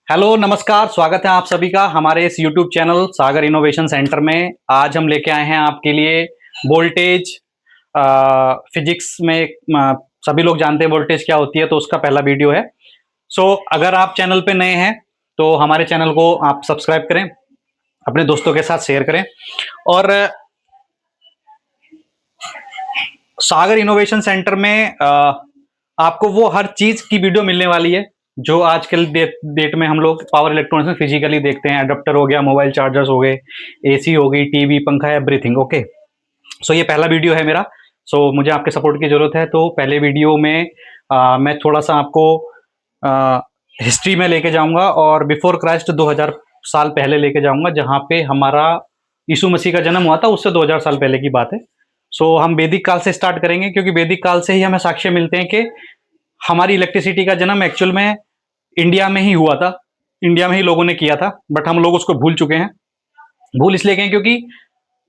Hello नमस्कार, स्वागत है आप सभी का हमारे इस यूट्यूब चैनल सागर इनोवेशन सेंटर में। आज हम लेके आए हैं आपके लिए वोल्टेज फिजिक्स में। सभी लोग जानते हैं वोल्टेज क्या होती है, तो उसका पहला वीडियो है। अगर आप चैनल पे नए हैं तो हमारे चैनल को आप सब्सक्राइब करें, अपने दोस्तों के साथ शेयर करें। और सागर इनोवेशन सेंटर में आपको वो हर चीज की वीडियो मिलने वाली है जो आजकल डेट में हम लोग पावर इलेक्ट्रॉनिक्स में फिजिकली देखते हैं। अडेप्टर हो गया, मोबाइल चार्जर्स हो गए, एसी हो गई, टीवी, पंखा, एवरीथिंग। ओके, ये पहला वीडियो है मेरा। मुझे आपके सपोर्ट की जरूरत है। तो पहले वीडियो में मैं थोड़ा सा आपको हिस्ट्री में लेके जाऊंगा और बिफोर क्राइस्ट 2000 साल पहले लेके जाऊंगा, जहां पे हमारा यीशु मसीह का जन्म हुआ था। उससे 2000 साल पहले की बात है। हम वैदिक काल से स्टार्ट करेंगे, क्योंकि वैदिक काल से ही हमें साक्ष्य मिलते हैं कि हमारी इलेक्ट्रिसिटी का जन्म एक्चुअल में इंडिया में ही हुआ था। इंडिया में ही लोगों ने किया था, बट हम लोग उसको भूल चुके हैं। भूल इसलिए गए क्योंकि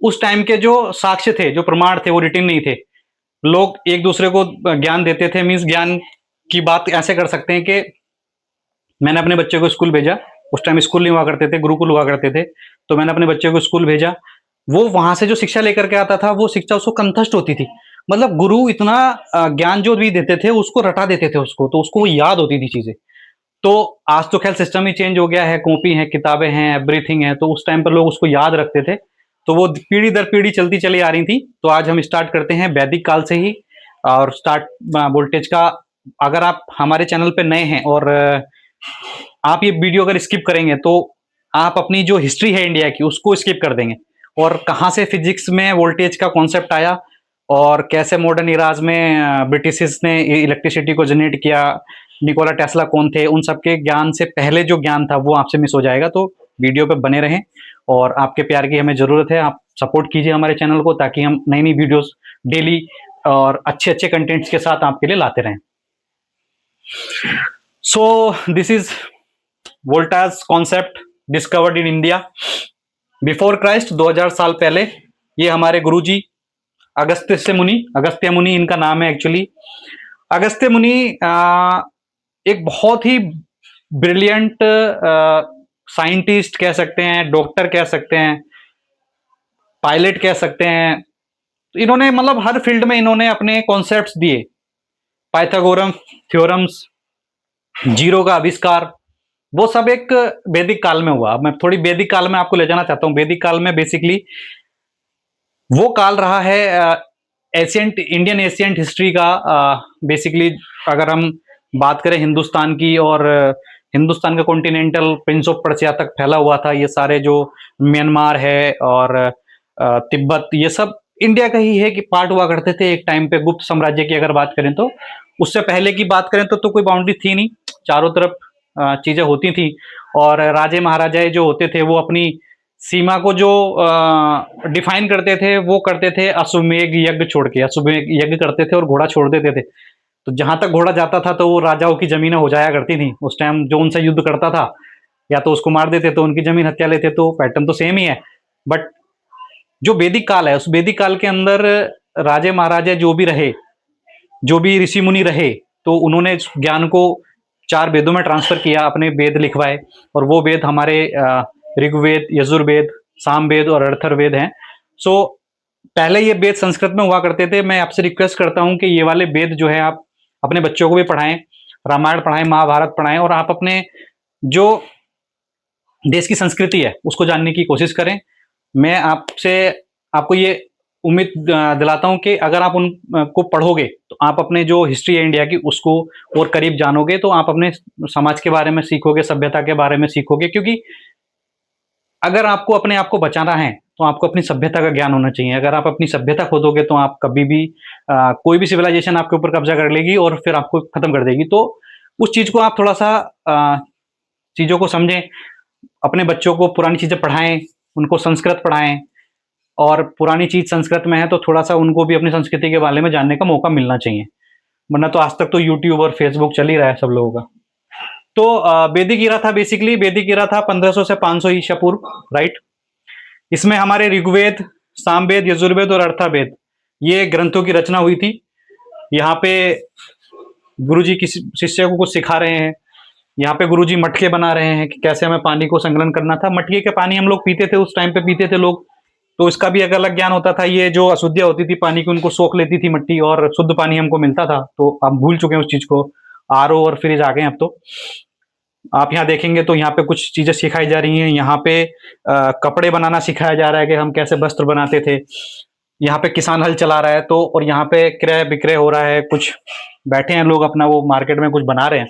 उस टाइम के जो साक्ष्य थे, जो प्रमाण थे, वो रिटिन नहीं थे। लोग एक दूसरे को ज्ञान देते थे। मीन्स ज्ञान की बात ऐसे कर सकते हैं कि मैंने अपने बच्चे को स्कूल भेजा। उस टाइम स्कूल नहीं हुआ करते थे, गुरुकुल हुआ करते थे। तो मैंने अपने बच्चे को स्कूल भेजा। वो वहां से जो शिक्षा लेकर के आता था, वो शिक्षा उसको कंठस्थ होती थी। मतलब गुरु इतना ज्ञान जो भी देते थे उसको रटा देते थे उसको, तो उसको वो याद होती थी चीजें। तो आज तो खैर सिस्टम ही चेंज हो गया है, कॉपी है, किताबें हैं, एवरीथिंग है। तो उस टाइम पर लोग उसको याद रखते थे, तो वो पीढ़ी दर पीढ़ी चलती चली आ रही थी। तो आज हम स्टार्ट करते हैं वैदिक काल से ही और स्टार्ट वोल्टेज का। अगर आप हमारे चैनल पे नए हैं और आप ये वीडियो अगर स्किप करेंगे तो आप अपनी जो हिस्ट्री है इंडिया की उसको स्किप कर देंगे। और कहाँ से फिजिक्स में वोल्टेज का कॉन्सेप्ट आया और कैसे मॉडर्न इराज में ब्रिटिश ने इलेक्ट्रिसिटी को जनरेट किया, निकोला टेस्ला कौन थे, उन सबके ज्ञान से पहले जो ज्ञान था वो आपसे मिस हो जाएगा। तो वीडियो पे बने रहें और आपके प्यार की हमें जरूरत है। आप सपोर्ट कीजिए हमारे चैनल को, ताकि हम नई नई वीडियोस डेली और अच्छे अच्छे कंटेंट्स के साथ आपके लिए लाते रहें। This is Voltas concept discovered in India before Christ, 2000 साल पहले। ये हमारे गुरुजी अगस्त्य मुनि इनका नाम है एक्चुअली। अगस्त्य मुनि एक बहुत ही ब्रिलियंट साइंटिस्ट कह सकते हैं, डॉक्टर कह सकते हैं, पायलट कह सकते हैं। तो इन्होंने मतलब हर फील्ड में इन्होंने अपने कॉन्सेप्ट्स दिए। पाइथागोरम थ्योरम्स, जीरो का आविष्कार, वो सब एक वैदिक काल में हुआ। मैं थोड़ी वैदिक काल में आपको ले जाना चाहता हूँ। वैदिक काल में बेसिकली वो काल रहा है एशियंट इंडियन एशियंट हिस्ट्री का। बेसिकली अगर हम बात करें हिंदुस्तान की, और हिंदुस्तान का कॉन्टिनेंटल प्रिंस ऑफ पर्सिया तक फैला हुआ था। ये सारे जो म्यांमार है और तिब्बत, ये सब इंडिया का ही है कि पार्ट हुआ करते थे एक टाइम पे। गुप्त साम्राज्य की अगर बात करें तो उससे पहले की बात करें तो कोई बाउंड्री थी नहीं, चारों तरफ चीजें होती थी। और राजे महाराजाए जो होते थे वो अपनी सीमा को जो डिफाइन करते थे वो करते थे अश्वमेध यज्ञ छोड़ के। अश्वमेध यज्ञ करते थे और घोड़ा छोड़ देते थे। तो जहां तक घोड़ा जाता था तो वो राजाओं की जमीनें हो जाया करती थी। उस टाइम जो उनसे युद्ध करता था या तो उसको मार देते तो उनकी जमीन हत्या लेते। तो पैटर्न तो सेम ही है। बट जो वैदिक काल है, उस वैदिक काल के अंदर राजे महाराजे जो भी रहे, जो भी ऋषि मुनि रहे, तो उन्होंने ज्ञान को 4 वेदों में ट्रांसफर किया, अपने वेद लिखवाए। और वो वेद हमारे ऋग्वेद, यजुर्वेद, सामवेद और अर्थर्वेद हैं। पहले ये वेद संस्कृत में हुआ करते थे। मैं आपसे रिक्वेस्ट करता हूं कि ये वाले वेद जो है आप अपने बच्चों को भी पढ़ाएं, रामायण पढ़ाएं, महाभारत पढ़ाएं, और आप अपने जो देश की संस्कृति है उसको जानने की कोशिश करें। मैं आपको ये उम्मीद दिलाता हूं कि अगर आप उनको पढ़ोगे तो आप अपने जो हिस्ट्री है इंडिया की उसको और करीब जानोगे। तो आप अपने समाज के बारे में सीखोगे, सभ्यता के बारे में सीखोगे। क्योंकि अगर आपको अपने आप को बचाना है तो आपको अपनी सभ्यता का ज्ञान होना चाहिए। अगर आप अपनी सभ्यता खो दोगे तो आप कभी भी कोई भी सिविलाइजेशन आपके ऊपर कब्जा कर लेगी और फिर आपको खत्म कर देगी। तो उस चीज को आप थोड़ा सा चीजों को समझें, अपने बच्चों को पुरानी चीजें पढ़ाएं, उनको संस्कृत पढ़ाएं। और पुरानी चीज संस्कृत में है तो थोड़ा सा उनको भी अपनी संस्कृति के बारे में जानने का मौका मिलना चाहिए। वरना तो आज तक तो यूट्यूब और फेसबुक चल ही रहा है सब लोगों का। तो वैदिक ईरा था, बेसिकली वैदिक ईरा था 1500 से 500 ईसा पूर्व, राइट। इसमें हमारे ऋग्वेद, सामवेद, यजुर्वेद और अर्थावेद, ये ग्रंथों की रचना हुई थी। यहाँ पे गुरुजी किसी शिष्य को कुछ सिखा रहे हैं। यहाँ पे गुरुजी मटके बना रहे हैं कि कैसे हमें पानी को संकलन करना था। मटके के पानी हम लोग पीते थे, उस टाइम पे पीते थे लोग, तो इसका भी एक अलग ज्ञान होता था। ये जो अशुद्धियाँ होती थी पानी की, उनको सोख लेती थी मिट्टी और शुद्ध पानी हमको मिलता था। तो हम भूल चुके हैं उस चीज़ को। आरओ और फ्रिज आ गए हैं अब तो। आप यहाँ देखेंगे तो यहाँ पे कुछ चीज़ें सिखाई जा रही हैं। यहाँ पे कपड़े बनाना सिखाया जा रहा है कि हम कैसे वस्त्र बनाते थे। यहाँ पे किसान हल चला रहा है, तो और यहाँ पे क्रय विक्रय हो रहा है, कुछ बैठे हैं लोग अपना वो मार्केट में कुछ बना रहे हैं।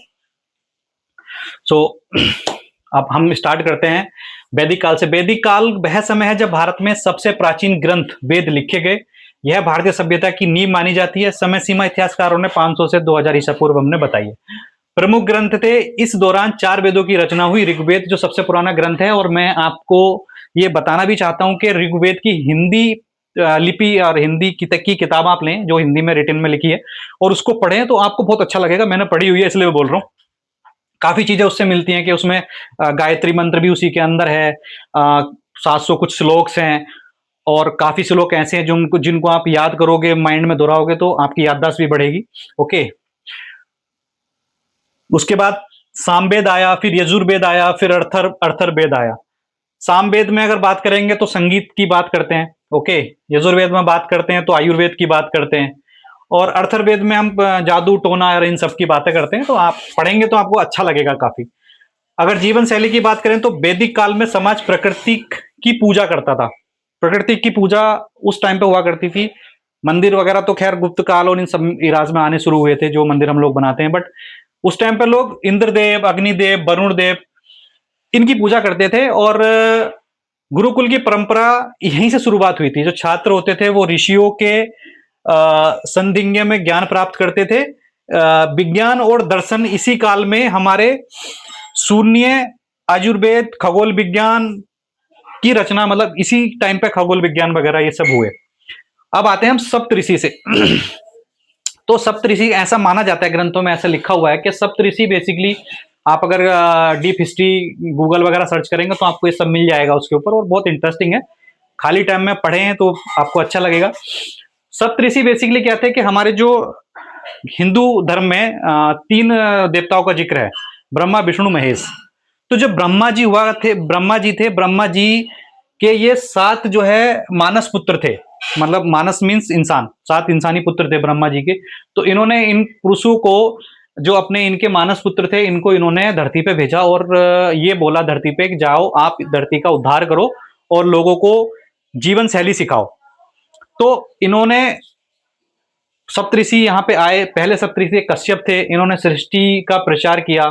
सो अब हम स्टार्ट करते हैं वैदिक काल से। वैदिक काल वह समय है जब भारत में सबसे प्राचीन ग्रंथ वेद लिखे गए। यह भारतीय सभ्यता की नींव मानी जाती है। समय सीमा इतिहासकारों ने 500 से 2000 ईसा पूर्व हमने बताई है। प्रमुख ग्रंथ थे इस दौरान, 4 वेदों की रचना हुई। ऋग्वेद जो सबसे पुराना ग्रंथ है, और मैं आपको ये बताना भी चाहता हूं कि ऋग्वेद की हिंदी लिपि और हिंदी की किताब आप लें जो हिंदी में रिटन में लिखी है, और उसको पढ़ें तो आपको बहुत अच्छा लगेगा। मैंने पढ़ी हुई है इसलिए मैं बोल रहा हूँ। काफी चीजें उससे मिलती हैं कि उसमें गायत्री मंत्र भी उसी के अंदर है। 700 कुछ श्लोक्स हैं, और काफी श्लोक ऐसे हैं जिनको आप याद करोगे, माइंड में दोहराओगे तो आपकी याददाश्त भी बढ़ेगी। ओके, उसके बाद सामवेद आया, फिर यजुर्वेद आया, फिर अर्थर्वेद आया। सामवेद में अगर बात करेंगे तो संगीत की बात करते हैं। ओके, यजुर्वेद में बात करते हैं तो आयुर्वेद की बात करते हैं, और अर्थर्वेद में हम जादू टोना और इन सब की बातें करते हैं। तो आप पढ़ेंगे तो आपको अच्छा लगेगा काफी। अगर जीवन शैली की बात करें तो वैदिक काल में समाज प्रकृति की पूजा करता था। प्रकृति की पूजा उस टाइम पे हुआ करती थी। मंदिर वगैरह तो खैर गुप्त काल और इन सब इराज में आने शुरू हुए थे, जो मंदिर हम लोग बनाते हैं। बट उस टाइम पे लोग इंद्रदेव, अग्निदेव, वरुण देव, इनकी पूजा करते थे। और गुरुकुल की परंपरा यहीं से शुरुआत हुई थी। जो छात्र होते थे वो ऋषियों के संदिग्ध में ज्ञान प्राप्त करते थे। विज्ञान और दर्शन इसी काल में हमारे शून्य, आयुर्वेद, खगोल विज्ञान की रचना, मतलब इसी टाइम पे खगोल विज्ञान वगैरह ये सब हुए। अब आते हैं हम सप्तऋषि से। तो सप्तऋषि ऐसा माना जाता है, ग्रंथों में ऐसा लिखा हुआ है कि सप्तऋषि बेसिकली, आप अगर डीप हिस्ट्री गूगल वगैरह सर्च करेंगे तो आपको ये सब मिल जाएगा उसके ऊपर, और बहुत इंटरेस्टिंग है। खाली टाइम में पढ़ें तो आपको अच्छा लगेगा। सप्तऋषि बेसिकली क्या थे कि हमारे जो हिंदू धर्म में 3 देवताओं का जिक्र है, ब्रह्मा, विष्णु, महेश। तो जो ब्रह्मा जी ब्रह्मा जी के ये 7 जो है मानस पुत्र थे। मतलब मानस मीन्स इंसान, 7 इंसानी पुत्र थे ब्रह्मा जी के। तो इन्होंने इन पुरुषों को, जो अपने इनके मानस पुत्र थे, इनको इन्होंने धरती पे भेजा और ये बोला धरती पे कि जाओ आप धरती का उद्धार करो और लोगों को जीवन शैली सिखाओ। तो इन्होंने सप्तऋषि यहाँ पे आए। पहले सप्तऋषि कश्यप थे, इन्होंने सृष्टि का प्रचार किया।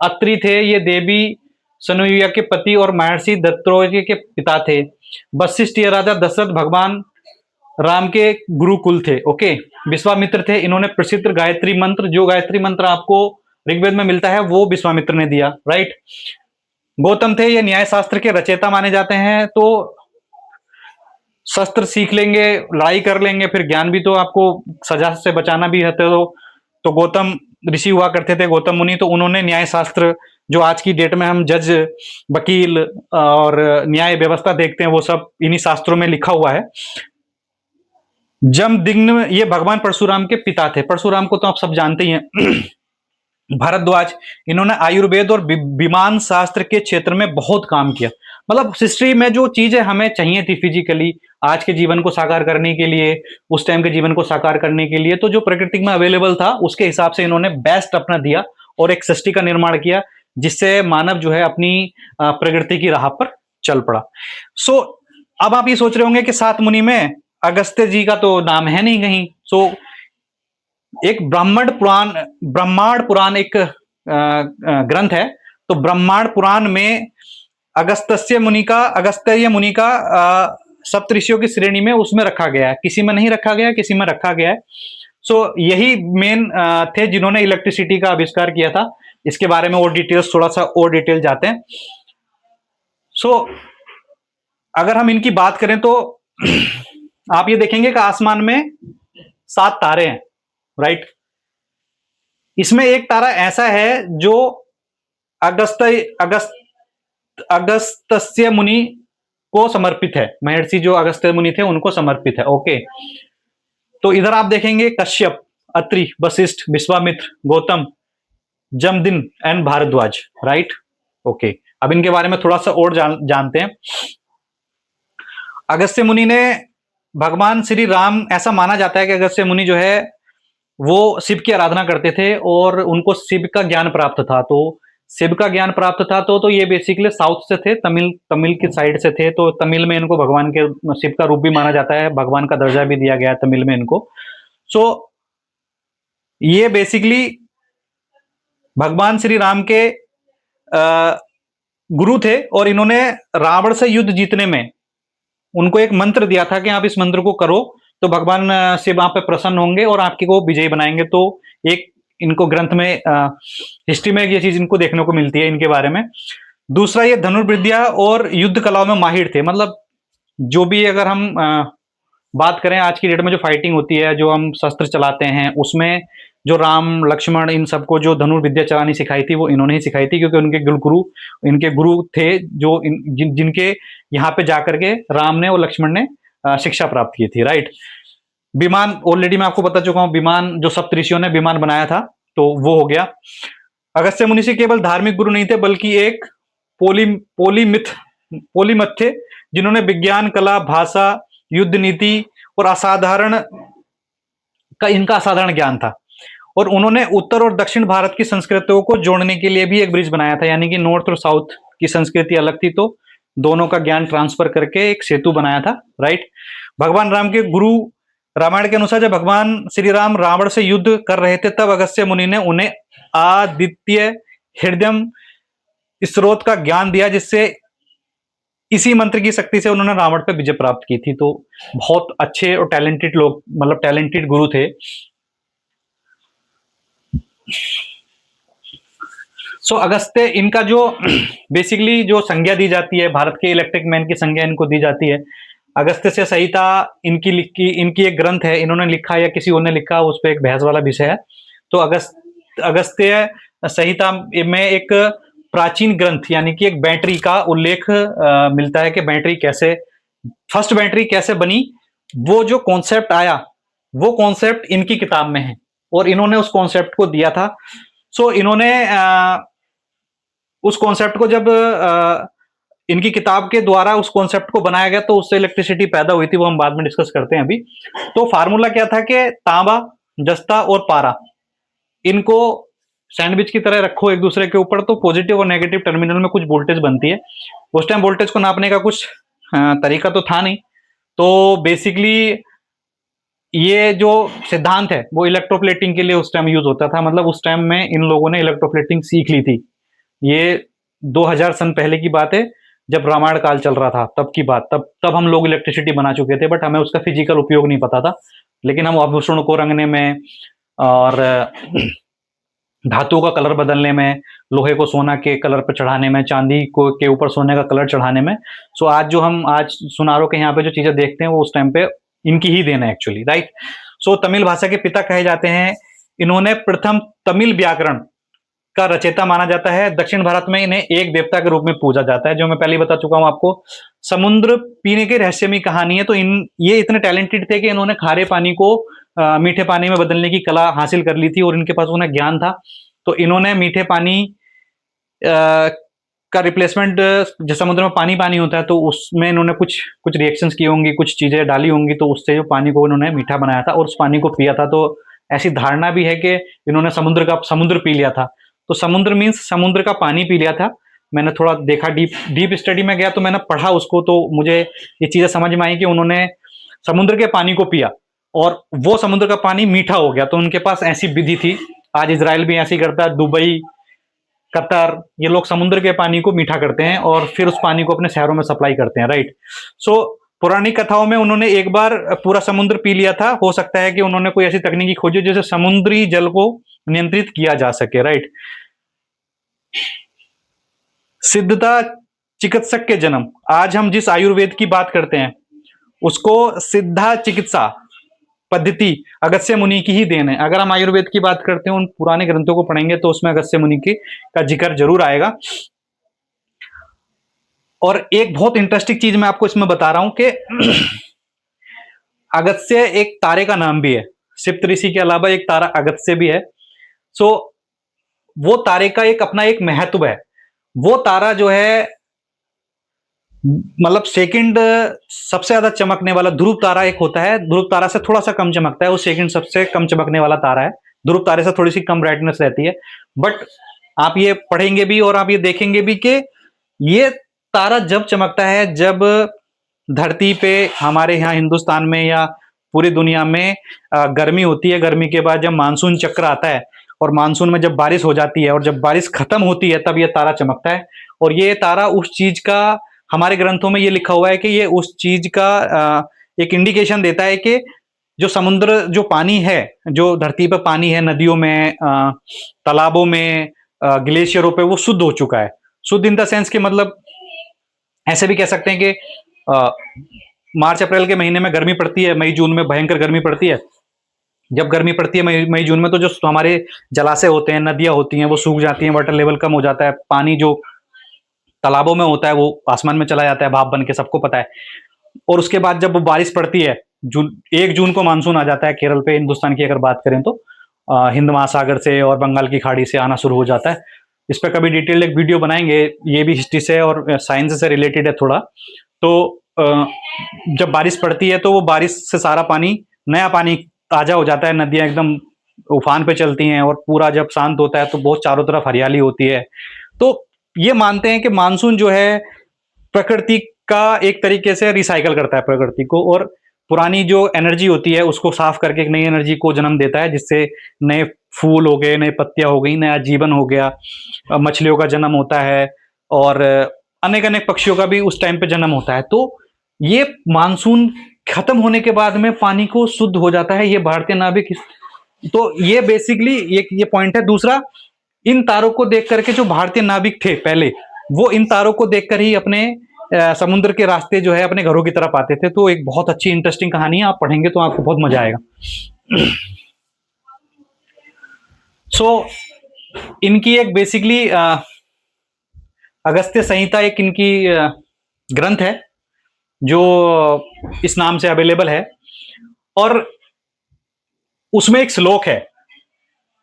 अत्रि थे, ये देवी सनुया के पति और महर्षि दत्तात्रेय के पिता थे। वशिष्ठ ये राजा दशरथ भगवान राम के गुरुकुल थे। ओके, विश्वामित्र थे, इन्होंने प्रसिद्ध गायत्री मंत्र, जो गायत्री मंत्र आपको ऋग्वेद में मिलता है वो विश्वामित्र ने दिया, राइट। गौतम थे, ये न्याय शास्त्र के रचयिता माने जाते हैं। तो शस्त्र सीख लेंगे, लड़ाई कर लेंगे, फिर ज्ञान भी तो आपको सजा से बचाना भी है। तो गौतम ऋषि हुआ करते थे, गौतम मुनि। तो उन्होंने न्याय शास्त्र, जो आज की डेट में हम जज, वकील और न्याय व्यवस्था देखते हैं, वो सब इन्हीं शास्त्रों में लिखा हुआ है। जमदग्नि ये भगवान परशुराम के पिता थे। परशुराम को तो आप सब जानते ही हैं। भारद्वाज, इन्होंने आयुर्वेद और विमान शास्त्र के क्षेत्र में बहुत काम किया। मतलब हिस्ट्री में जो चीजें हमें चाहिए थी फिजिकली आज के जीवन को साकार करने के लिए, उस टाइम के जीवन को साकार करने के लिए, तो जो प्रकृति में अवेलेबल था उसके हिसाब से इन्होंने बेस्ट अपना दिया और एक सृष्टि का निर्माण किया, जिससे मानव जो है अपनी प्रकृति की राह पर चल पड़ा। सो अब आप ये सोच रहे होंगे कि 7 मुनि में अगस्त्य जी का तो नाम है नहीं कहीं। सो एक ब्रह्मांड पुराण एक ग्रंथ है। तो ब्रह्मांड पुराण में अगस्त्य मुनि का सप्तऋषियों की श्रेणी में उसमें रखा गया है, किसी में नहीं रखा गया, किसी में रखा गया है। सो यही मेन थे जिन्होंने इलेक्ट्रिसिटी का आविष्कार किया था। इसके बारे में और डिटेल्स, थोड़ा सा और डिटेल जाते हैं। सो अगर हम इनकी बात करें तो आप ये देखेंगे कि आसमान में 7 तारे हैं, राइट। इसमें एक तारा ऐसा है जो अगस्त्य मुनि को समर्पित है। महर्षि जो अगस्त्य मुनि थे उनको समर्पित है। ओके, तो इधर आप देखेंगे Kashyap, Atri, Vashishtha, Vishwamitra, Gautam, Jamadagni and Bharadwaj, right. Okay, अब इनके बारे में थोड़ा सा और जानते हैं। अगस्त्य मुनि ने भगवान श्री राम, ऐसा माना जाता है कि अगस्त्य मुनि जो है वो शिव की आराधना करते थे और उनको शिव का ज्ञान प्राप्त था। तो शिव का ज्ञान प्राप्त था तो ये बेसिकली साउथ से थे, तमिल तमिल की साइड से थे। तो तमिल में इनको भगवान के शिव का रूप भी माना जाता है, भगवान का दर्जा भी दिया गया है तमिल में इनको। सो ये बेसिकली भगवान श्री राम के गुरु थे और इन्होंने रावण से युद्ध जीतने में उनको एक मंत्र दिया था कि आप इस मंत्र को करो तो भगवान शिव आप पे प्रसन्न होंगे और आपकी को विजयी बनाएंगे। तो एक इनको ग्रंथ में हिस्ट्री में ये चीज इनको देखने को मिलती है इनके बारे में। दूसरा, ये धनुर्विद्या और युद्ध कलाओं में माहिर थे। मतलब जो भी अगर हम बात करें आज की डेट में जो फाइटिंग होती है, जो हम शस्त्र चलाते हैं, उसमें जो राम लक्ष्मण इन सबको जो धनुर्विद्या चलानी सिखाई थी वो इन्होंने ही सिखाई थी, क्योंकि उनके इनके गुरु थे जो जिनके यहाँ पे जाकर के राम ने और लक्ष्मण ने शिक्षा प्राप्त की थी, राइट। विमान ऑलरेडी मैं आपको बता चुका हूं, विमान जो सप्तऋषियों ने विमान बनाया था तो वो हो गया। अगस्त्य मुनि से केवल धार्मिक गुरु नहीं थे बल्कि एक पोलीमथ थे, जिन्होंने विज्ञान, कला, भाषा, युद्ध नीति और इनका असाधारण ज्ञान था। और उन्होंने उत्तर और दक्षिण भारत की संस्कृतियों को जोड़ने के लिए भी एक ब्रिज बनाया था, यानी कि नॉर्थ और साउथ की संस्कृति अलग थी तो दोनों का ज्ञान ट्रांसफर करके एक सेतु बनाया था, राइट। भगवान राम के गुरु, रामायण के अनुसार जब भगवान श्री राम रावण से युद्ध कर रहे थे तब अगस्त्य मुनि ने उन्हें आदित्य हृदय स्रोत का ज्ञान दिया, जिससे इसी मंत्र की शक्ति से उन्होंने रावण पर विजय प्राप्त की थी। तो बहुत अच्छे और टैलेंटेड लोग, मतलब टैलेंटेड गुरु थे। सो अगस्त्य, इनका जो बेसिकली जो संज्ञा दी जाती है, भारत के इलेक्ट्रिक मैन की संज्ञा इनको दी जाती है। अगस्त्य से संहिता इनकी एक ग्रंथ है, इन्होंने लिखा या किसी और ने लिखा, उस पर एक बहस वाला विषय है। तो अगस्त्य संहिता में एक प्राचीन ग्रंथ यानी कि एक बैटरी का उल्लेख मिलता है कि फर्स्ट बैटरी कैसे बनी, वो जो कॉन्सेप्ट आया वो कॉन्सेप्ट इनकी किताब में है और इन्होंने उस कॉन्सेप्ट को दिया था। सो इन्होंने उस कॉन्सेप्ट को जब इनकी किताब के द्वारा उस कॉन्सेप्ट को बनाया गया तो उससे इलेक्ट्रिसिटी पैदा हुई थी, वो हम बाद में डिस्कस करते हैं अभी। तो फार्मूला क्या था कि तांबा, जस्ता और पारा, इनको सैंडविच की तरह रखो एक दूसरे के ऊपर तो पॉजिटिव और नेगेटिव टर्मिनल में कुछ वोल्टेज बनती है। उस टाइम वोल्टेज को नापने का कुछ तरीका तो था नहीं, तो बेसिकली ये जो सिद्धांत है वो इलेक्ट्रोप्लेटिंग के लिए उस टाइम यूज होता था। मतलब उस टाइम में इन लोगों ने इलेक्ट्रोप्लेटिंग सीख ली थी। ये 2000 सन पहले की बात है, जब रामायण काल चल रहा था तब की बात। तब हम लोग इलेक्ट्रिसिटी बना चुके थे, बट हमें उसका फिजिकल उपयोग नहीं पता था। लेकिन हम आभूषण को रंगने में और धातु का कलर बदलने में, लोहे को सोना के कलर पर चढ़ाने में, चांदी को के ऊपर सोने का कलर चढ़ाने में। सो आज जो हम आज सुनारों के यहाँ पे जो चीजें देखते हैं वो उस टाइम पे इनकी ही देन है एक्चुअली, राइट। सो तमिल भाषा के पिता कहे जाते हैं। इन्होंने प्रथम तमिल व्याकरण का रचयिता माना जाता है। दक्षिण भारत में इन्हें एक देवता के रूप में पूजा जाता है, जो मैं पहले बता चुका हूं आपको। समुद्र पीने के रहस्यमय कहानी है। तो ये इतने टैलेंटेड थे कि इन्होंने खारे पानी को मीठे पानी में बदलने की कला हासिल कर ली थी और इनके पास उन्हें ज्ञान था। तो इन्होंने मीठे पानी का रिप्लेसमेंट, जो समुद्र में पानी होता है तो उसमें इन्होंने कुछ रिएक्शंस की होंगी, कुछ चीजें डाली होंगी, तो उससे जो पानी को इन्होंने मीठा बनाया था और उस पानी को पिया था। तो ऐसी धारणा भी है कि इन्होंने समुद्र पी लिया था। तो समुद्र मीन्स समुद्र का पानी पी लिया था। मैंने थोड़ा देखा, डीप स्टडी में गया तो मैंने पढ़ा उसको, तो मुझे ये चीजें समझ में आई कि उन्होंने समुद्र के पानी को पिया और वो समुद्र का पानी मीठा हो गया। तो उनके पास ऐसी विधि थी। आज इजराइल भी ऐसी करता है, दुबई, कतर, ये लोग समुद्र के पानी को मीठा करते हैं और फिर उस पानी को अपने शहरों में सप्लाई करते हैं, राइट। सो पौराणिक कथाओं में उन्होंने एक बार पूरा समुद्र पी लिया था। हो सकता है कि उन्होंने कोई ऐसी तकनीकी खोजी जिससे समुद्री जल को नियंत्रित किया जा सके, राइट। सिद्धता चिकित्सक के जन्म। आज हम जिस आयुर्वेद की बात करते हैं उसको सिद्धा चिकित्सा पद्धति अगस्त्य मुनि की ही देन है। अगर हम आयुर्वेद की बात करते हैं, उन पुराने ग्रंथों को पढ़ेंगे तो उसमें अगस्त्य मुनि की का जिक्र जरूर आएगा। और एक बहुत इंटरेस्टिंग चीज मैं आपको इसमें बता रहा हूं कि अगस्त्य एक तारे का नाम भी है। सप्तऋषि के अलावा एक तारा अगस्त्य भी है। सो वो तारे का एक अपना एक महत्व है। वो तारा जो है मतलब सेकंड सबसे ज्यादा चमकने वाला ध्रुव तारा एक होता है, ध्रुव तारा से थोड़ा सा कम चमकता है, वो सेकंड सबसे कम चमकने वाला तारा है। ध्रुव तारे से थोड़ी सी कम ब्राइटनेस रहती है, बट आप ये पढ़ेंगे भी और आप ये देखेंगे भी कि ये तारा जब चमकता है जब धरती पे हमारे यहाँ हिंदुस्तान में या पूरी दुनिया में गर्मी होती है। गर्मी के बाद जब मानसून चक्र आता है और मानसून में जब बारिश हो जाती है और जब बारिश खत्म होती है तब ये तारा चमकता है। और ये तारा उस चीज का, हमारे ग्रंथों में ये लिखा हुआ है कि ये उस चीज का एक इंडिकेशन देता है कि जो समुद्र, जो पानी है, जो धरती पर पानी है, नदियों में, तालाबों में, ग्लेशियरों पे, वो शुद्ध हो चुका है। शुद्ध इन द सेंस कि मतलब ऐसे भी कह सकते हैं कि मार्च अप्रैल के महीने में गर्मी पड़ती है, मई जून में भयंकर गर्मी पड़ती है। जब गर्मी पड़ती है मई जून में, तो जो हमारे जलाशय होते हैं, नदियां होती हैं, वो सूख जाती हैं, वाटर लेवल कम हो जाता है, पानी जो तालाबों में होता है वो आसमान में चला जाता है भाप बन के, सबको पता है। और उसके बाद जब वो बारिश पड़ती है, 1 जून को मानसून आ जाता है केरल पे, हिंदुस्तान की अगर बात करें तो हिंद महासागर से और बंगाल की खाड़ी से आना शुरू हो जाता है। इस पर कभी डिटेल एक वीडियो बनाएंगे, ये भी हिस्ट्री से और साइंस से रिलेटेड है थोड़ा। तो जब बारिश पड़ती है तो वो बारिश से सारा पानी, नया पानी ताजा हो जाता है, नदियां एकदम उफान पे चलती हैं, और पूरा जब शांत होता है तो बहुत चारों तरफ हरियाली होती है। तो ये मानते हैं कि मानसून जो है प्रकृति का एक तरीके से रिसाइकल करता है प्रकृति को, और पुरानी जो एनर्जी होती है उसको साफ करके एक नई एनर्जी को जन्म देता है, जिससे नए फूल हो गए, नए पत्तियां हो गई, नया जीवन हो गया, मछलियों का जन्म होता है, और अनेक अनेक पक्षियों का भी उस टाइम पे जन्म होता है। तो ये मानसून खत्म होने के बाद में पानी को शुद्ध हो जाता है, ये भारतीय नाविक। तो ये बेसिकली ये पॉइंट है। दूसरा, इन तारों को देख करके जो भारतीय नाविक थे पहले, वो इन तारों को देखकर ही अपने समुद्र के रास्ते जो है अपने घरों की तरफ आते थे। तो एक बहुत अच्छी इंटरेस्टिंग कहानी है, आप पढ़ेंगे तो आपको बहुत मजा आएगा। सो इनकी एक बेसिकली अगस्त्य संहिता एक इनकी ग्रंथ है जो इस नाम से अवेलेबल है, और उसमें एक श्लोक है।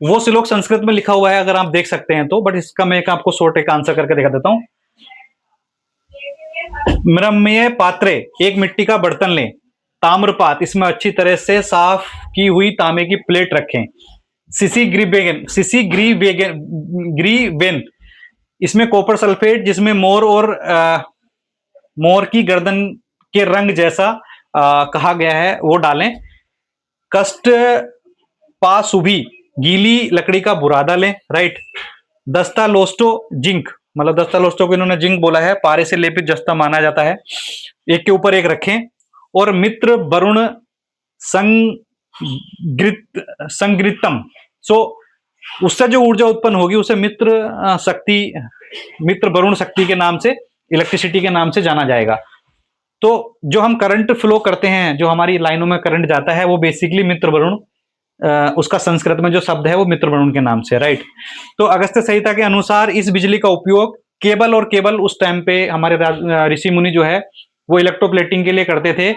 वो श्लोक संस्कृत में लिखा हुआ है, अगर आप देख सकते हैं तो, बट इसका मैं आपको शॉर्ट एक आंसर करके दिखा देता हूं। मृण्मय पात्रे, एक मिट्टी का बर्तन लें, ताम्रपात, इसमें अच्छी तरह से साफ की हुई तांबे की प्लेट रखें, ग्रीवेन, इसमें कॉपर सल्फेट जिसमें मोर और मोर की गर्दन के रंग जैसा कहा गया है वो डालें। कष्ट पासुभी, गीली लकड़ी का बुरादा लें, राइट। दस्ता लोस्टो जिंक, मतलब दस्ता लोस्टो को इन्होंने जिंक बोला है, पारे से लेपित जस्ता माना जाता है, एक के ऊपर एक रखें। और मित्र वरुण संगृतम, सो उससे जो ऊर्जा उत्पन्न होगी उसे मित्र शक्ति, मित्र वरुण शक्ति के नाम से, इलेक्ट्रिसिटी के नाम से जाना जाएगा। तो जो हम करंट फ्लो करते हैं, जो हमारी लाइनों में करंट जाता है, वो बेसिकली मित्र वरुण, उसका संस्कृत में जो शब्द है वो मित्र वरुण के नाम से, राइट। तो अगस्त्य संहिता के अनुसार इस बिजली का उपयोग केवल और केवल उस टाइम पे हमारे ऋषि मुनि जो है वो इलेक्ट्रोप्लेटिंग के लिए करते थे।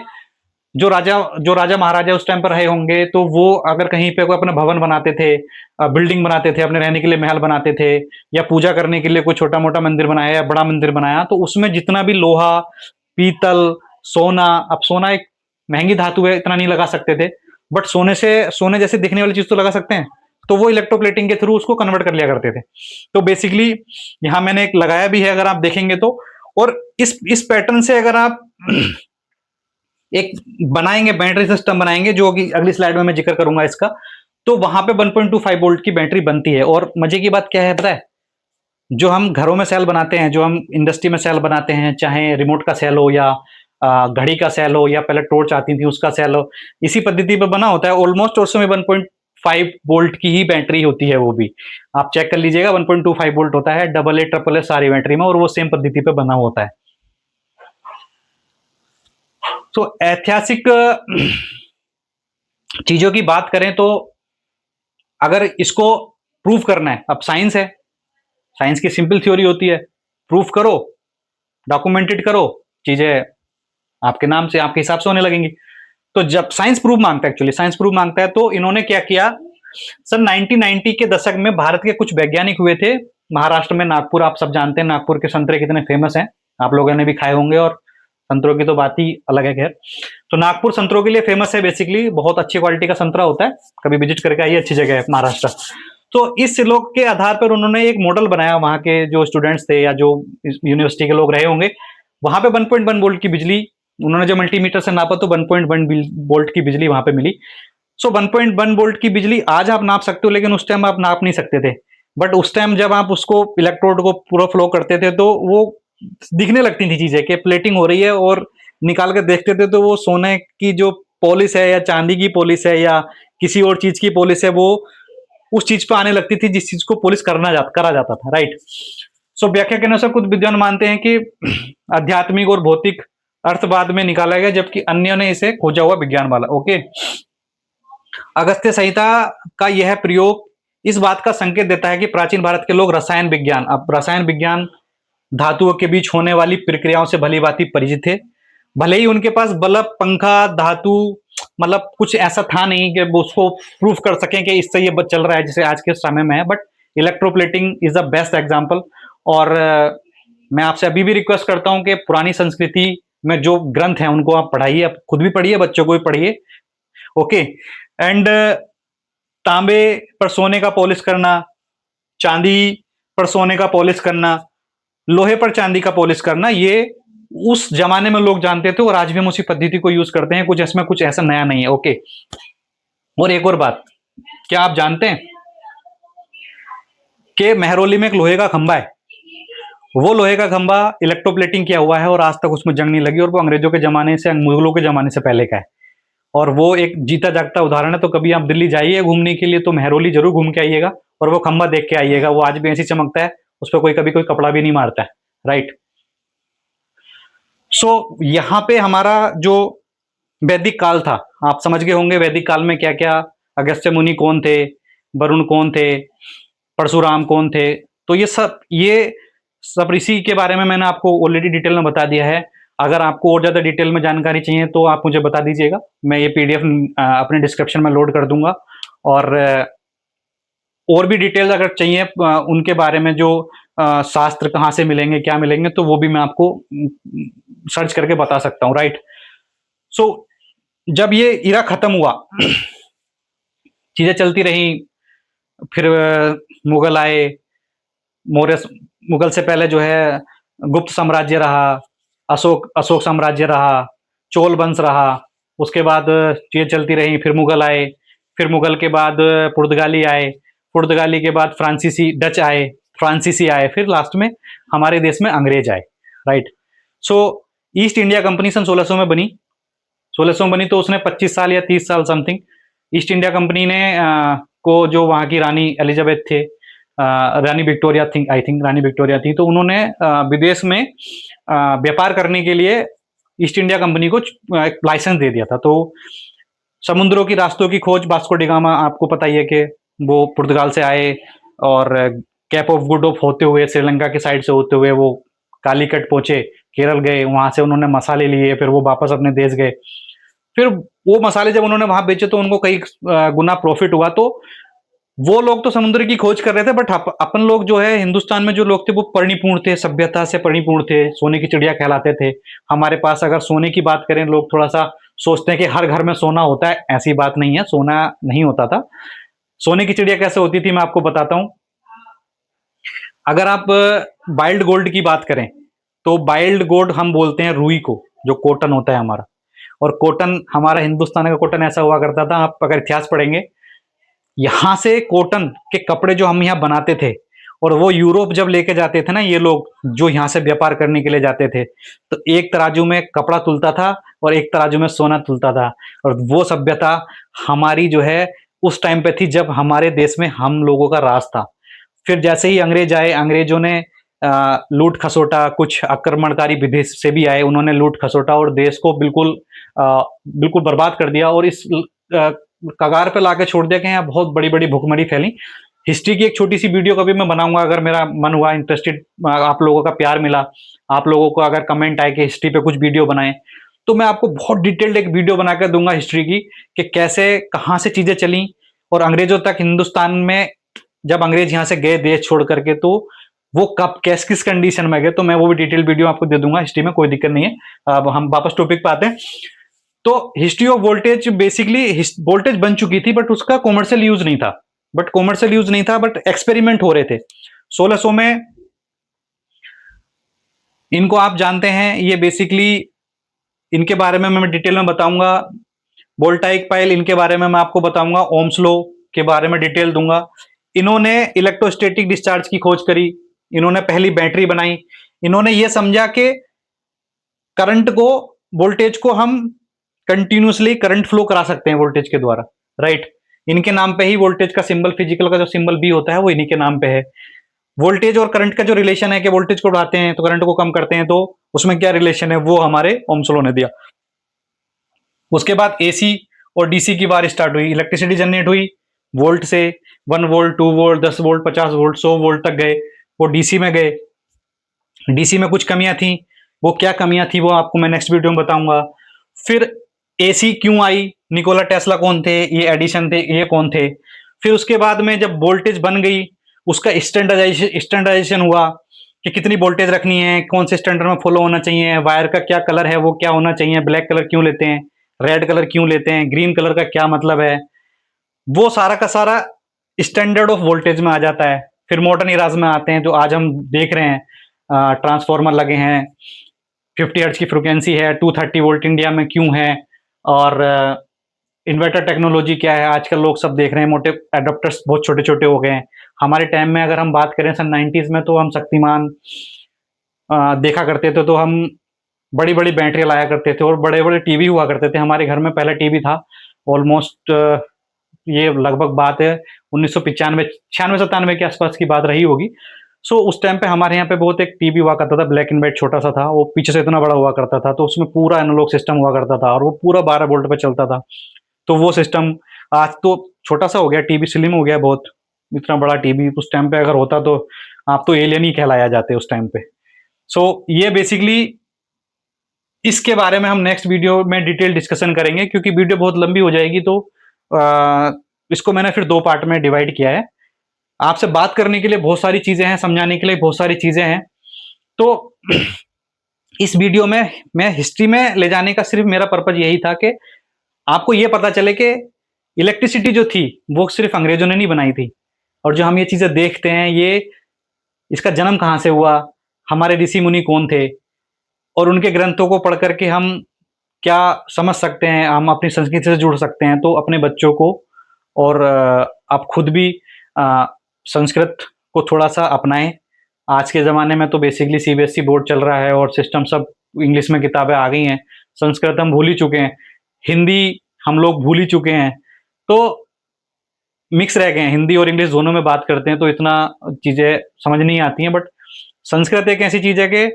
जो राजा महाराजा उस टाइम पर रहे होंगे, तो वो अगर कहीं पे कोई अपना भवन बनाते थे, बिल्डिंग बनाते थे, अपने रहने के लिए महल बनाते थे, या पूजा करने के लिए कोई छोटा मोटा मंदिर बनाया या बड़ा मंदिर बनाया, तो उसमें जितना भी लोहा, पीतल, सोना, अब सोना एक महंगी धातु है, इतना नहीं लगा सकते थे, बट सोने जैसे दिखने वाली चीज तो लगा सकते हैं। तो वो इलेक्ट्रोप्लेटिंग के थ्रू उसको कन्वर्ट कर लिया करते थे। तो बेसिकली यहां मैंने एक लगाया भी है, अगर आप देखेंगे तो। और इस पैटर्न से अगर आप एक बनाएंगे, बैटरी सिस्टम बनाएंगे, जो कि अगली स्लाइड में मैं जिक्र करूंगा इसका, तो वहां पे 1.25 वोल्ट की बैटरी बनती है। और मजे की बात क्या है पता है, जो हम घरों में सेल बनाते हैं, जो हम इंडस्ट्री में सेल बनाते हैं, चाहे रिमोट का सेल हो या घड़ी का सेल हो या पहले टॉर्च आती थी उसका सेल हो, इसी पद्धति पर बना होता है ऑलमोस्ट। और उसमें 1.5 वोल्ट की ही बैटरी होती है, वो भी आप चेक कर लीजिएगा, 1.25 वोल्ट होता है, AA, AAA सारी बैटरी में, और वो सेम पद्धति पे बना होता है। तो ऐतिहासिक चीजों की बात करें तो अगर इसको प्रूव करना है, अब साइंस है, साइंस की सिंपल थ्योरी होती है, प्रूफ करो, डॉक्यूमेंटेड करो, चीजें आपके नाम से, आपके हिसाब से होने लगेंगी। तो जब साइंस प्रूफ मांगता है, एक्चुअली साइंस प्रूफ मांगता है, तो इन्होंने क्या किया, सन 1990 के दशक में भारत के कुछ वैज्ञानिक हुए थे महाराष्ट्र में, नागपुर, आप सब जानते हैं नागपुर के संतरे कितने फेमस हैं, आप लोगों ने भी खाए होंगे, और संतरों की तो बात ही अलग है। खैर, तो नागपुर संतरों के लिए फेमस है, बेसिकली बहुत अच्छी क्वालिटी का संतरा होता है, कभी विजिट करके आइए, अच्छी जगह है महाराष्ट्र। तो इस लोग के आधार पर उन्होंने एक मॉडल बनाया, वहां के जो स्टूडेंट्स थे या जो यूनिवर्सिटी के लोग रहे होंगे, वहां पे 1.1 वोल्ट की बिजली उन्होंने जो मल्टीमीटर से नापा तो 1.1 वोल्ट की बिजली वहां पे मिली। सो 1.1 वोल्ट की बिजली आज आप नाप सकते हो, लेकिन उस टाइम आप नाप नहीं सकते थे। बट उस टाइम जब आप उसको इलेक्ट्रोड को पूरा फ्लो करते थे तो वो दिखने लगती थी चीजें कि प्लेटिंग हो रही है, और निकाल कर देखते थे तो वो सोने की जो पॉलिश है या चांदी की पॉलिश है या किसी और चीज की पॉलिश है, वो उस चीज पे आने लगती थी जिस चीज को पॉलिश करा जाता था, राइट। सो व्याख्या के अनुसार कुछ विद्वान मानते हैं कि आध्यात्मिक और भौतिक अर्थ बाद में निकाला गया, जबकि अन्य ने इसे खोजा हुआ विज्ञान वाला। ओके, अगस्त्य संहिता का यह प्रयोग इस बात का संकेत देता है कि प्राचीन भारत के लोग रसायन विज्ञान, अब रसायन विज्ञान धातुओं के बीच होने वाली प्रक्रियाओं से भली भांति परिचित थे। भले ही उनके पास बल्ब, पंखा, धातु, मतलब कुछ ऐसा था नहीं कि वो उसको प्रूफ कर सकें कि इससे ये चल रहा है जैसे आज के समय में है, but electroplating is the best example. और मैं आपसे अभी भी रिक्वेस्ट करता हूं कि पुरानी संस्कृति में जो ग्रंथ हैं उनको आप पढ़ाइए, आप खुद भी पढ़िए, बच्चों को भी पढ़िए। ओके, एंड तांबे पर सोने का पॉलिश करना, चांदी पर सोने का पॉलिश करना, लोहे पर चांदी का पॉलिश करना, ये उस जमाने में लोग जानते थे और आज भी हम उसी पद्धति को यूज करते हैं, कुछ इसमें कुछ ऐसा नया नहीं है। ओके, और एक और बात, क्या आप जानते हैं कि मेहरौली में एक लोहे का खंबा है, वो लोहे का खंबा इलेक्ट्रोप्लेटिंग किया हुआ है और आज तक उसमें जंग नहीं लगी, और वो अंग्रेजों के जमाने से, मुगलों के जमाने से पहले का है, और वो एक जीता जागता उदाहरण है। तो कभी आप दिल्ली जाइए घूमने के लिए तो मेहरौली जरूर घूम के आइएगा और वो खंबा देख के आइएगा, वो आज भी ऐसी चमकता है, उस पर कोई कभी कोई कपड़ा भी नहीं मारता है, राइट। सो यहां पे हमारा जो वैदिक काल था, आप समझ गए होंगे वैदिक काल में क्या क्या, अगस्त्य मुनि कौन थे, वरुण कौन थे, परशुराम कौन थे, तो ये सब ऋषि के बारे में मैंने आपको ऑलरेडी डिटेल में बता दिया है। अगर आपको और ज्यादा डिटेल में जानकारी चाहिए तो आप मुझे बता दीजिएगा, मैं ये पीडीएफ अपने डिस्क्रिप्शन में लोड कर दूंगा। और भी डिटेल्स अगर चाहिए उनके बारे में, जो शास्त्र कहाँ से मिलेंगे, क्या मिलेंगे, तो वो भी मैं आपको सर्च करके बता सकता हूँ, राइट। सो जब ये इरा खत्म हुआ, चीजें चलती रही, फिर मुगल आए, मौर्य, मुगल से पहले जो है गुप्त साम्राज्य रहा, अशोक अशोक साम्राज्य रहा, चोल वंश रहा, उसके बाद चीजें चलती रही, फिर मुगल आए, फिर मुगल के बाद पुर्तगाली आए, पुर्तगाली के बाद फ्रांसीसी, डच आए, फ्रांसीसी आए, फिर लास्ट में हमारे देश में अंग्रेज आए, राइट। सो ईस्ट इंडिया कंपनी सन 1600 में बनी, 1600 में बनी, तो उसने 25 साल या 30 साल समथिंग ईस्ट इंडिया कंपनी ने को जो वहाँ की रानी एलिजाबेथ थे, रानी विक्टोरिया थी, आई थिंक रानी विक्टोरिया थी, तो उन्होंने विदेश में व्यापार करने के लिए ईस्ट इंडिया कंपनी को एक लाइसेंस दे दिया था। तो समुद्रों की रास्तों की खोज, वास्को डी गामा, आपको पता ही है कि वो पुर्तगाल से आए और कैप ऑफ गुड होप होते हुए, श्रीलंका की साइड से होते हुए वो कालीकट पहुंचे, केरल गए, वहां से उन्होंने मसाले लिए, फिर वो वापस अपने देश गए, फिर वो मसाले जब उन्होंने वहां बेचे तो उनको कई गुना प्रॉफिट हुआ। तो वो लोग तो समुद्र की खोज कर रहे थे, बट अपन लोग जो है हिंदुस्तान में जो लोग थे वो परिपूर्ण थे, सभ्यता से परिपूर्ण थे, सोने की चिड़िया कहलाते थे। हमारे पास अगर सोने की बात करें, लोग थोड़ा सा सोचते हैं कि हर घर में सोना होता है, ऐसी बात नहीं है, सोना नहीं होता था। सोने की चिड़िया कैसे होती थी मैं आपको बताता हूं। अगर आप वाइल्ड गोल्ड की बात करें तो वाइल्ड गोल्ड हम बोलते हैं रुई को, जो कॉटन होता है हमारा, और कॉटन, हमारा हिंदुस्तान का कॉटन ऐसा हुआ करता था, आप अगर इतिहास पढ़ेंगे, यहां से कॉटन के कपड़े जो हम यहाँ बनाते थे और वो यूरोप जब लेके जाते थे ना, ये लोग जो यहाँ से व्यापार करने के लिए जाते थे, तो एक तराजू में कपड़ा तुलता था और एक तराजू में सोना तुलता था। और वो सभ्यता हमारी जो है उस टाइम पे थी जब हमारे देश में हम लोगों का राज था। फिर जैसे ही अंग्रेज आए, अंग्रेजों ने लूट खसोटा, कुछ आक्रमणकारी विदेश से भी आए, उन्होंने लूट खसोटा और देश को बिल्कुल बिल्कुल बर्बाद कर दिया, और इस कगार पे लाके छोड़ दिया कि यहाँ बहुत बड़ी बड़ी भुखमरी फैली। हिस्ट्री की एक छोटी सी वीडियो कभी मैं बनाऊंगा, अगर मेरा मन हुआ, इंटरेस्टेड, आप लोगों का प्यार मिला, आप लोगों को अगर कमेंट आए कि हिस्ट्री पे कुछ वीडियो बनाएं, तो मैं आपको बहुत डिटेल्ड एक वीडियो बनाकर दूंगा हिस्ट्री की, कि कैसे कहाँ से चीजें चली और अंग्रेजों तक हिंदुस्तान में जब अंग्रेज यहाँ से गए देश छोड़ करके, तो वो कब किस कंडीशन में गए, तो मैं वो भी डिटेल वीडियो आपको दे दूंगा हिस्ट्री में, कोई दिक्कत नहीं है। अब हम वापस टॉपिक पे आते हैं। तो history of voltage, basically voltage बन चुकी थी बट उसका कॉमर्शियल यूज नहीं था, बट एक्सपेरिमेंट हो रहे थे 1600 में। इनको आप जानते हैं, ये बेसिकली इनके बारे में मैं डिटेल में बताऊंगा। वोल्टाइक पाइल, इनके बारे में मैं आपको बताऊंगा। ओम्स लॉ के बारे में डिटेल दूंगा। इन्होंने इलेक्ट्रोस्टैटिक डिस्चार्ज की खोज करी, इन्होंने पहली बैटरी बनाई। इन्होंने ये समझा कि करंट को, वोल्टेज को हम कंटिन्यूसली करंट फ्लो करा सकते हैं वोल्टेज के द्वारा, राइट। इनके नाम पे ही वोल्टेज का सिंबल, फिजिकल का जो सिंबल भी होता है वो इन्हीं के नाम पे है। वोल्टेज और करंट का जो रिलेशन है कि वोल्टेज को बढ़ाते हैं तो करंट को कम करते हैं, तो उसमें क्या रिलेशन है वो हमारे ओम्स लॉ ने दिया। उसके बाद एसी और डीसी की बार स्टार्ट हुई, इलेक्ट्रिसिटी जनरेट हुई वोल्ट से। 1 volt, 2 volt, 10 volt, 50 volt, 100 volt तक गए। वो डीसी में गए। डीसी में कुछ कमियां थी, वो क्या कमियां थी वो आपको मैं नेक्स्ट वीडियो में बताऊंगा। फिर एसी क्यों आई, निकोला टेस्ला कौन थे, ये एडिशन थे, ये कौन थे। फिर उसके बाद में जब वोल्टेज बन गई, उसका स्टैंडर्डाइजेशन हुआ कि कितनी वोल्टेज रखनी है, कौन से स्टैंडर्ड में फॉलो होना चाहिए, वायर का क्या कलर है वो क्या होना चाहिए, ब्लैक कलर क्यों लेते हैं, रेड कलर क्यों लेते हैं, ग्रीन कलर का क्या मतलब है, वो सारा का सारा स्टैंडर्ड ऑफ वोल्टेज में आ जाता है। फिर मॉडर्न इराज में आते हैं, जो आज हम देख रहे हैं, ट्रांसफार्मर लगे हैं, 50 हर्ट्ज की फ्रिक्वेंसी है, 230 वोल्ट इंडिया में क्यों है, और इन्वर्टर टेक्नोलॉजी क्या है आजकल लोग सब देख रहे हैं। मोटे एडोप्टर्स बहुत छोटे छोटे हो गए हैं। हमारे टाइम में अगर हम बात करें सन 90s में, तो हम शक्तिमान देखा करते थे, तो हम बड़ी बड़ी बैटरी लाया करते थे और बड़े बड़े टीवी हुआ करते थे। हमारे घर में पहला टीवी था ऑलमोस्ट, ये लगभग बात है 1995 96 97 के आसपास की बात रही होगी। सो उस टाइम पे हमारे यहाँ पे बहुत एक टीवी हुआ करता था, ब्लैक एंड व्हाइट, छोटा सा था वो, पीछे से इतना बड़ा हुआ करता था, तो उसमें पूरा एनालॉग सिस्टम हुआ करता था और वो पूरा 12 वोल्ट पे चलता था। तो वो सिस्टम आज तो छोटा सा हो गया, टीवी स्लिम हो गया बहुत। इतना बड़ा टीवी उस टाइम पे अगर होता तो आप तो एलियन ही कहलाया जाते उस टाइम पे। सो ये बेसिकली, इसके बारे में हम नेक्स्ट वीडियो में डिटेल डिस्कशन करेंगे, क्योंकि वीडियो बहुत लंबी हो जाएगी। तो इसको मैंने फिर 2 पार्ट में डिवाइड किया है। आपसे बात करने के लिए बहुत सारी चीजें हैं, समझाने के लिए बहुत सारी चीजें हैं। तो इस वीडियो में मैं हिस्ट्री में ले जाने का सिर्फ मेरा पर्पज यही था कि आपको ये पता चले कि इलेक्ट्रिसिटी जो थी वो सिर्फ अंग्रेजों ने नहीं बनाई थी, और जो हम ये चीजें देखते हैं, ये इसका जन्म कहाँ से हुआ, हमारे ऋषि मुनि कौन थे, और उनके ग्रंथों को पढ़ करके हम क्या समझ सकते हैं, हम अपनी संस्कृति से जुड़ सकते हैं। तो अपने बच्चों को, और आप खुद भी संस्कृत को थोड़ा सा अपनाएं। आज के ज़माने में तो बेसिकली सीबीएसई बोर्ड चल रहा है और सिस्टम सब इंग्लिश में किताबें आ गई हैं, संस्कृत हम भूल ही चुके हैं, हिंदी हम लोग भूल ही चुके हैं, तो मिक्स रह गए हैं। हिंदी और इंग्लिश दोनों में बात करते हैं तो इतना चीज़ें समझ नहीं आती हैं। बट संस्कृत एक ऐसी चीज़ है कि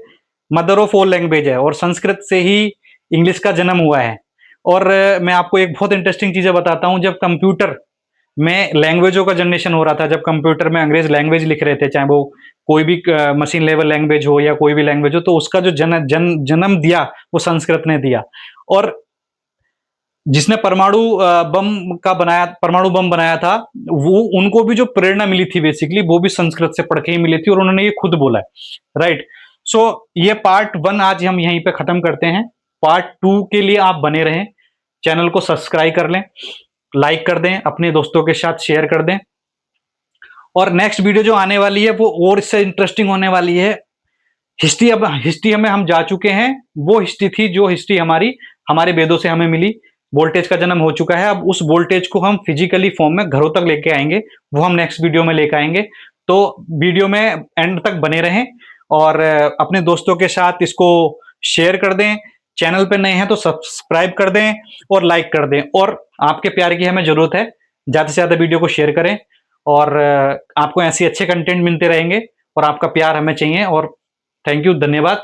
मदर ऑफ ऑल लैंग्वेज है, और संस्कृत से ही इंग्लिश का जन्म हुआ है। और मैं आपको एक बहुत इंटरेस्टिंग चीज़ें बताता हूँ। जब कंप्यूटर में लैंग्वेजों का जनरेशन हो रहा था, जब कंप्यूटर में अंग्रेज लैंग्वेज लिख रहे थे, चाहे वो कोई भी मशीन लेवल लैंग्वेज हो या कोई भी लैंग्वेज हो, तो उसका जो जन्म दिया वो संस्कृत ने दिया। और जिसने परमाणु बम बनाया था, वो उनको भी जो प्रेरणा मिली थी बेसिकली, वो भी संस्कृत से पढ़ के ही मिली थी, और उन्होंने ये खुद बोला है, राइट। सो ये पार्ट 1 आज हम यहीं पे खत्म करते हैं। पार्ट 2 के लिए आप बने रहें, चैनल को सब्सक्राइब कर लें, लाइक कर दें, अपने दोस्तों के साथ शेयर कर दें। और नेक्स्ट वीडियो जो आने वाली है वो और इससे इंटरेस्टिंग होने वाली है। हिस्ट्री, अब हिस्ट्री हमें हम जा चुके हैं, वो हिस्ट्री थी जो हिस्ट्री हमारे वेदों से हमें मिली। वोल्टेज का जन्म हो चुका है, अब उस वोल्टेज को हम फिजिकली फॉर्म में घरों तक लेके आएंगे, वो हम नेक्स्ट वीडियो में लेके आएंगे। तो वीडियो में एंड तक बने रहें और अपने दोस्तों के साथ इसको शेयर कर दें। चैनल पे नए हैं तो सब्सक्राइब कर दें और लाइक कर दें, और आपके प्यार की हमें जरूरत है। ज्यादा से ज्यादा वीडियो को शेयर करें, और आपको ऐसे अच्छे कंटेंट मिलते रहेंगे, और आपका प्यार हमें चाहिए। और थैंक यू, धन्यवाद।